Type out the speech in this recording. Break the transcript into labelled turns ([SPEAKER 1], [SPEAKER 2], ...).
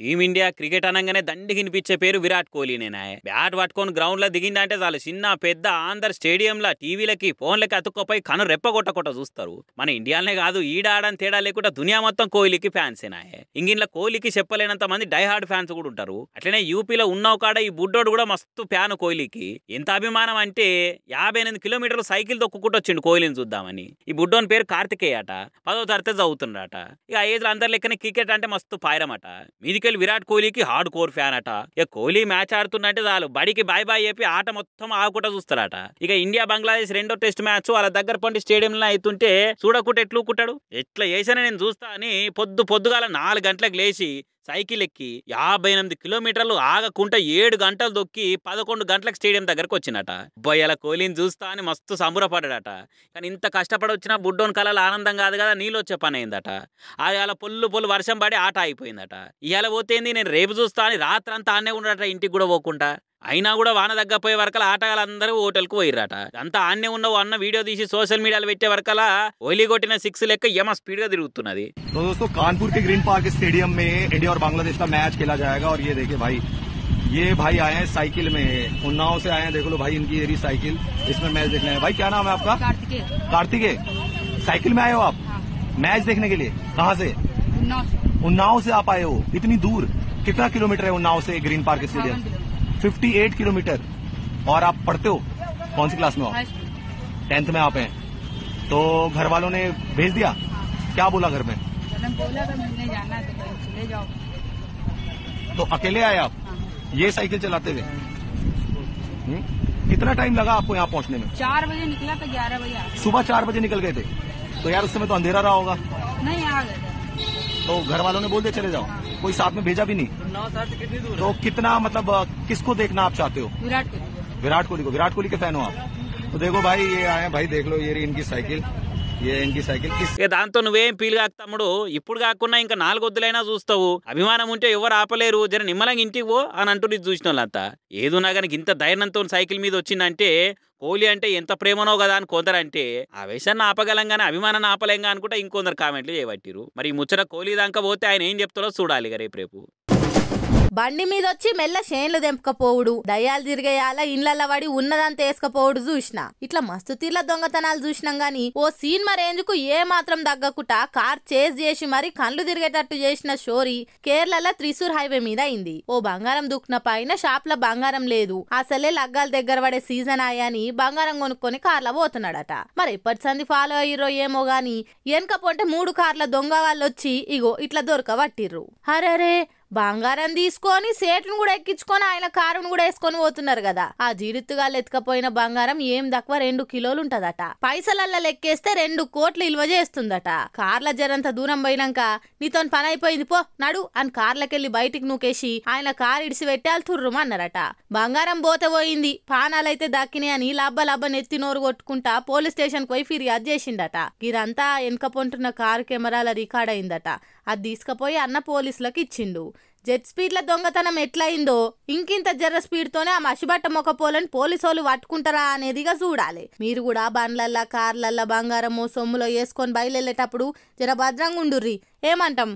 [SPEAKER 1] Team India cricket అనగానే దండికి వినిపించే పేరు విరాట్ కోహ్లీనేనా. బ్యాట్ పట్టుకొని గ్రౌండ్ లో దిగిందంటే చాలు చిన్న పెద్ద ఆంధ్ర స్టేడియంల టీవీలకి ఫోన్లకి అతుక్కపోయి కను రెప్పగొట్టకొట్ట చూస్తారు. మన ఇండియాలోనే కాదు ఈడ ఆడని తేడా లేకుండా దునియా మొత్తం కోహ్లీకి ఫ్యాన్సేనాయే. ఇంగిన్ల కోహ్లీకి చెప్పలేనంత మంది డైహార్డ్ ఫ్యాన్స్ కూడా ఉంటారు. అట్లనే యూపీలో ఉన్నావు కాడ ఈ బుడ్డోడు కూడా మస్తు ఫ్యాన్ కోహ్లీకి. ఎంత అభిమానం అంటే 58 కిలోమీటర్లు సైకిల్ తొక్కుకుంటూ వచ్చిండు కోహ్లీని చూద్దామని. ఈ బుడ్డోని పేరు కార్తికేయ అట. 10వ తరగతి చదువుతున్నాడట. ఇక ఆ ఏజ్ లో అందరి లెక్కనే క్రికెట్ అంటే మస్తు పాయరమట. మీదికెళ్ళి విరాట్ కోహ్లీకి హార్డ్ కోర్ ఫ్యాన్ అట. ఇక కోహ్లీ మ్యాచ్ ఆడుతున్నట్టే చాలు బడికి బాయ్ బాయ్ చెప్పి ఆట మొత్తం ఆగుకుంటా చూస్తారట. ఇక ఇండియా బంగ్లాదేశ్ రెండో టెస్ట్ మ్యాచ్ వాళ్ళ దగ్గర పండి స్టేడియంలో అవుతుంటే చూడకుంటే ఎట్లుకుంటాడు. ఎట్లా చేసినా నేను చూస్తా అని పొద్దుగాల 4 గంటలకు లేచి సైకిల్ ఎక్కి 58 కిలోమీటర్లు ఆగకుండా 7 గంటలు దొక్కి 11 గంటలకు స్టేడియం దగ్గరకు వచ్చినట. బొయ్యల కోహ్లీని చూస్తా అని మస్తు సంబరపడ్డాడట. కానీ ఇంత కష్టపడి వచ్చినా బుడ్డోని కళలు ఆనందం కాదు కదా, నీళ్ళు వచ్చే పని అయిందట. అలా పొల్లు వర్షం పడి ఆట అయిపోయిందట. ఇవాళ పోతేంది నేను రేపు చూస్తా అని రాత్రంతా ఆనే ఉండట, ఇంటికి కూడా పోకుండా. అయినా కూడా వాన తగ్గపోయే వరకలా ఆటగాళ్ళందరూ హోటల్కు పోయిర్రట. అంతా ఆన్నే ఉన్నావు అన్న వీడియో తీసి సోషల్ మీడియాలో పెట్టే వరకలా ఓలీ కొట్టిన 6 లెక్క ఏమో స్పీడ్ గా తిరుగుతున్నది.
[SPEAKER 2] तो दोस्तों कानपुर के ग्रीन पार्क स्टेडियम में इंडिया और बांग्लादेश का मैच खेला जाएगा और ये देखिए भाई, ये भाई आए हैं साइकिल में, उन्नाव से आए हैं। देख लो भाई इनकी ये साइकिल, इसमें मैच देखने आए। भाई क्या नाम है आपका? कार्तिकेय। साइकिल में आए हो आप? हाँ। मैच देखने के लिए कहाँ से? उन्नाव से आप आए हो इतनी दूर? कितना किलोमीटर है उन्नाव से ग्रीन पार्क स्टेडियम? 58 किलोमीटर। और आप पढ़ते हो कौन सी क्लास में हो? 10th में आप हैं। तो घर वालों ने भेज दिया? क्या बोला घर में?
[SPEAKER 3] बोला था मिलने जाना है तो चले जाओ।
[SPEAKER 2] तो अकेले आए आप? ये साइकिल चलाते हुए? कितना टाइम लगा आपको यहाँ पहुँचने में?
[SPEAKER 3] 4 बजे निकला था, 11 बजे
[SPEAKER 2] सुबह 4 बजे निकल गए थे? तो यार उस समय तो अंधेरा रहा होगा।
[SPEAKER 3] नहीं आ गए थे।
[SPEAKER 2] तो घर वालों ने बोल दिया चले जाओ? कोई साथ में भेजा भी नहीं? तो कितना मतलब किसको देखना आप चाहते हो? विराट कोहली को। विराट कोहली के फैन हो आप? तो देखो भाई ये आए भाई, देख लो ये इनकी साइकिल, ये इनकी साइकिल।
[SPEAKER 1] దాంతో నువ్వేం ఫీల్ కాక తమ్ముడు, ఇప్పుడు కాకుండా ఇంకా 4 వద్దులైనా చూస్తావు. అభిమానం ఉంటే ఎవరు ఆపలేరు, జర నిమ్మలంగా ఇంటికి పో అని అంటూ చూసిన వాళ్ళంతా. ఏదున్నా కానీ ఇంత ధైర్యంతో సైకిల్ మీద వచ్చిందంటే కోహ్లీ అంటే ఎంత ప్రేమనో కదా అని కొందరంటే, ఆ విషయాన్ని ఆపగలం కానీ అభిమానాన్ని ఆపలేంగా అనుకుంటే ఇంకొందరు కామెంట్లు చేయబట్టిరు. మరి ఈ ముచ్చట కోహ్లీ దాకా పోతే ఆయన ఏం చెప్తారో చూడాలి రేపు.
[SPEAKER 4] బండి మీద వచ్చి మెల్ల షేన్లు దెంపకపోవుడు, దయ్యాలు తిరిగేయాల ఇండ్లల్ల పడి ఉన్నదంతా వేసుకపోవుడు చూసిన. ఇట్లా మస్తు తీర్ల దొంగతనాలు చూసినాం గాని ఓ సినిమా రేంజ్కు ఏ మాత్రం దగ్గకుండా కార్ చేజ్ చేసి మరి కళ్ళు తిరిగేటట్టు చేసిన స్టోరీ కేరళ త్రిశూర్ హైవే మీద అయింది. ఓ బంగారం దుక్కున పైన షాప్ లో బంగారం లేదు, అసలే లగ్గాల దగ్గర పడే సీజన్ అయ్యాని బంగారం కొనుక్కొని కార్ల పోతున్నాడట. మరి ఎప్పటి సంది ఫాలో అయ్యిరో ఏమో గాని వెనక పొంటే 3 కార్ల దొంగ వాళ్ళు వచ్చి ఇగో ఇట్లా దొరకబట్టిర్రు. హరే బంగారం తీసుకొని సేటును కూడా ఎక్కించుకొని ఆయన కారును కూడా వేసుకొని పోతున్నారు కదా. ఆ జీడిత్తుగా ఎత్తుకపోయిన బంగారం ఏం తక్కువ 2 కిలోలు ఉంటదట. పైసలల్ల లెక్కేస్తే 2 కోట్లు విలువ చేస్తుందట. కార్ల జరంత దూరం పోయినాక నీతో పని అయిపోయింది పో నడు అని కార్లకెళ్లి బయటికి నూకేసి ఆయన కారు ఇడిసి పెట్టాలి తుర్రుమన్నారట. బంగారం పోతే పోయింది, పానాలైతే దక్కినాయి అని లబ్బ నెత్తి నోరు కొట్టుకుంటా పోలీస్ స్టేషన్ పోయి ఫిర్యాదు చేసిండట. ఇదంతా వెనక పొంటున్న కారు కెమెరాల రికార్డ్ అయిందట. అది తీసుకుపోయి అన్న పోలీసులకు ఇచ్చిండు. జెట్ స్పీడ్ల దొంగతనం ఎట్లయిందో ఇంకింత జర్ర స్పీడ్ తోనే ఆ మసిబట్ట మొక్కపోలని పోలీసు వాళ్ళు పట్టుకుంటారా అనేదిగా చూడాలి. మీరు కూడా బండ్లల్లా కార్లల్లా బంగారము సొమ్ములో వేసుకొని బయలుదేరేటప్పుడు జర భద్రంగా ఉండుర్రి. ఏమంటాం?